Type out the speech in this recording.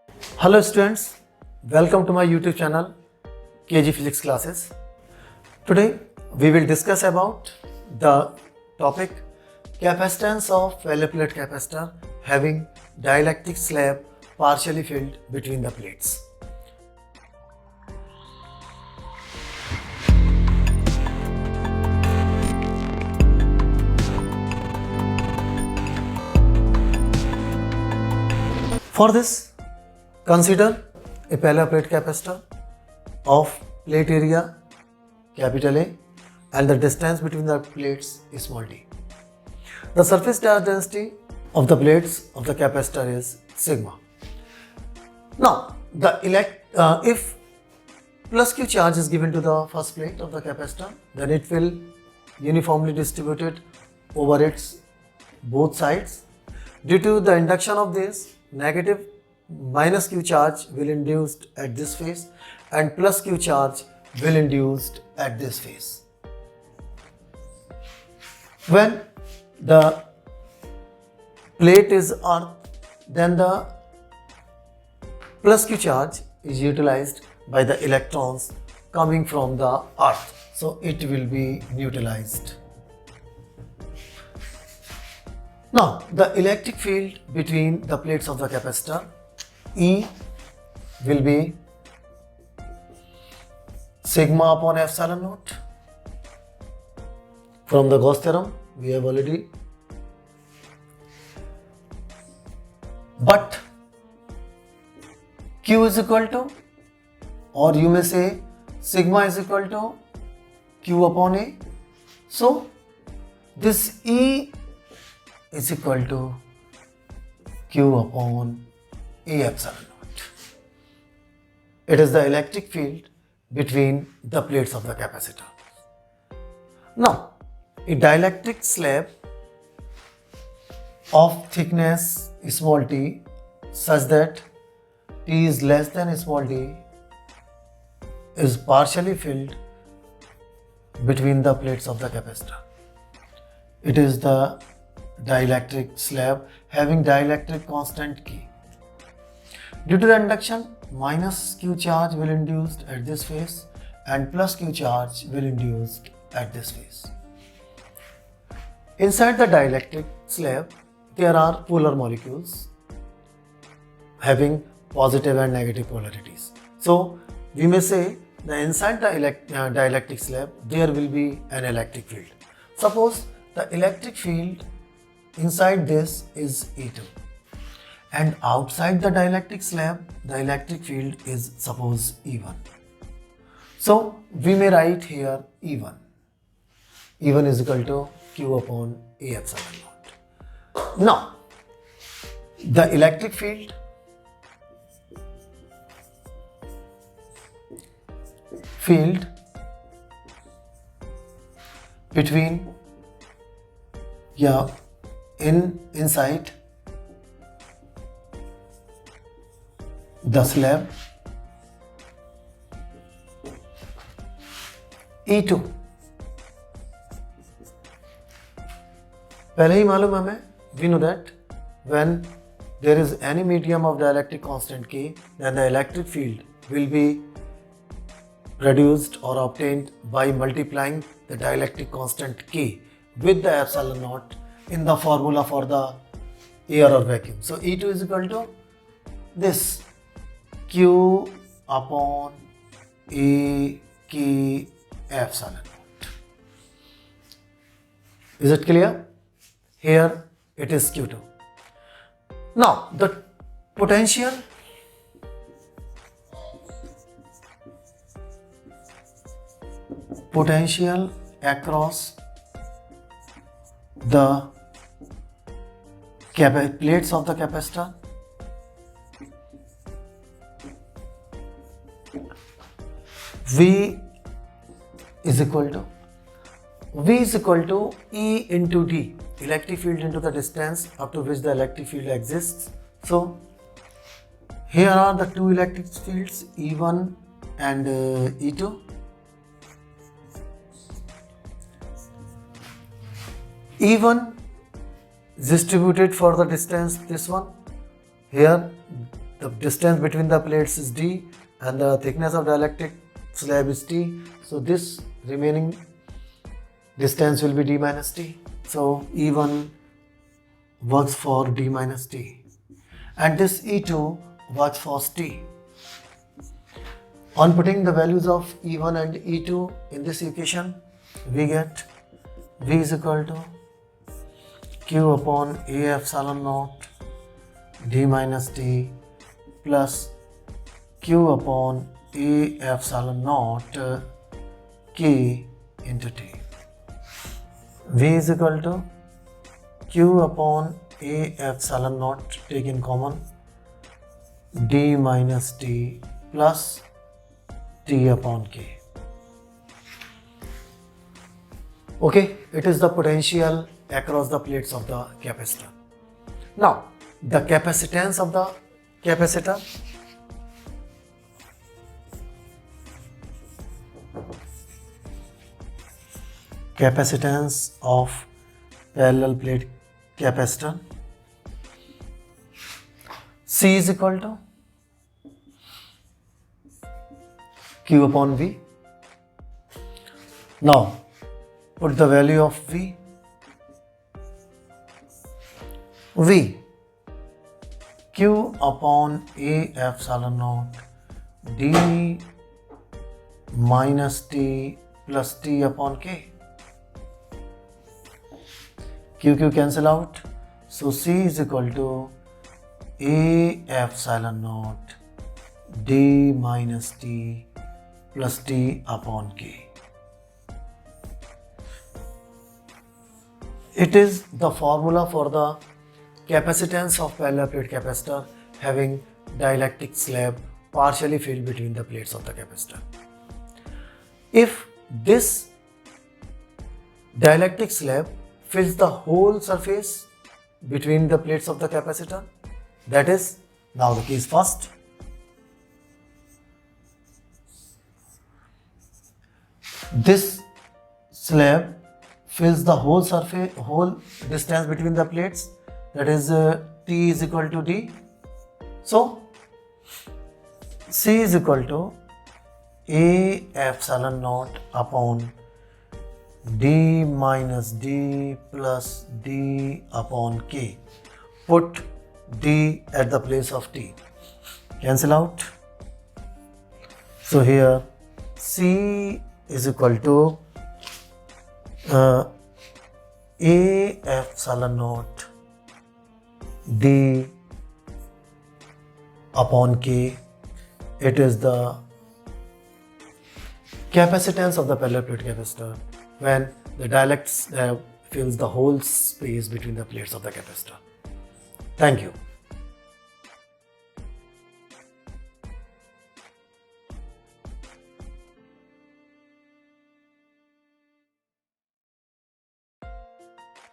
Hello students, welcome to my YouTube channel KG Physics Classes. Today we will discuss about the topic capacitance of fellow plate capacitor having dielectric slab partially filled between the plates. For this, consider a parallel plate capacitor of plate area capital A and the distance between the plates is small d. The surface charge density of the plates of the capacitor is sigma. Now, if plus Q charge is given to the first plate of the capacitor, then it will uniformly distributed over its both sides. Due to the induction of this, negative minus Q charge will induced at this phase and plus Q charge will induced at this phase. When the plate is earth, then the plus Q charge is utilized by the electrons coming from the earth, so it will be neutralized. Now, the electric field between the plates of the capacitor E will be sigma upon epsilon naught. From the Gauss theorem, we have already. But Q is equal to, or you may say sigma is equal to Q upon A. So, this E is equal to Q upon A epsilon naught. It is the electric field between the plates of the capacitor. Now, a dielectric slab of thickness small t such that t is less than small d is partially filled between the plates of the capacitor. It is the dielectric slab having dielectric constant K. Due to the induction, minus Q charge will induced at this phase and plus Q charge will induced at this phase. Inside the dielectric slab, there are polar molecules having positive and negative polarities. So, we may say that inside the dielectric slab, there will be an electric field. Suppose the electric field inside this is E2 and outside the dielectric slab the electric field is suppose E1. So we may write here E1. E1 is equal to Q upon A epsilon naught. Now the electric field between inside the slab E2 पहले ही मालूम हमें, we know that when there is any medium of dielectric constant K, then the electric field will be produced or obtained by multiplying the dielectric constant K with the epsilon naught in the formula for the air or vacuum. So E2 is equal to this Q upon A K epsilon naught. Is it clear? Here it is Q2. Now the potential across the plates of the capacitor V is equal to E into D, electric field into the distance up to which the electric field exists. So here are the two electric fields E1 and E2. E1 is distributed for the distance this one. Here the the distance between the plates is d and the thickness of dielectric slab is t. So this remaining distance will be d minus t. So E1 works for d minus t and this E2 works for t. On putting the values of E1 and E2 in this equation, we get V is equal to Q upon A epsilon naught d minus t plus Q upon A epsilon naught K into t. V is equal to Q upon A epsilon naught taken common d minus t plus t upon k. Okay, it is the potential across the plates of the capacitor. Now, the capacitance of the capacitor. Capacitance of parallel plate capacitor. C is equal to Q upon V. Now, put the value of V. V Q upon A epsilon naught d minus t plus t upon k. Q cancel out. So C is equal to A epsilon naught d minus t plus t upon k. It is the formula for the capacitance of parallel plate capacitor having dielectric slab partially filled between the plates of the capacitor. If this dielectric slab fills the whole surface between the plates of the capacitor, that is, now the case first. This slab fills the whole surface, whole distance between the plates, that is T is equal to D. So C is equal to A epsilon naught upon D minus D plus D upon K. Put D at the place of T. Cancel out. So here C is equal to A epsilon naught D upon K. It is the capacitance of the parallel plate capacitor when the dielectric slab fills the whole space between the plates of the capacitor. Thank you.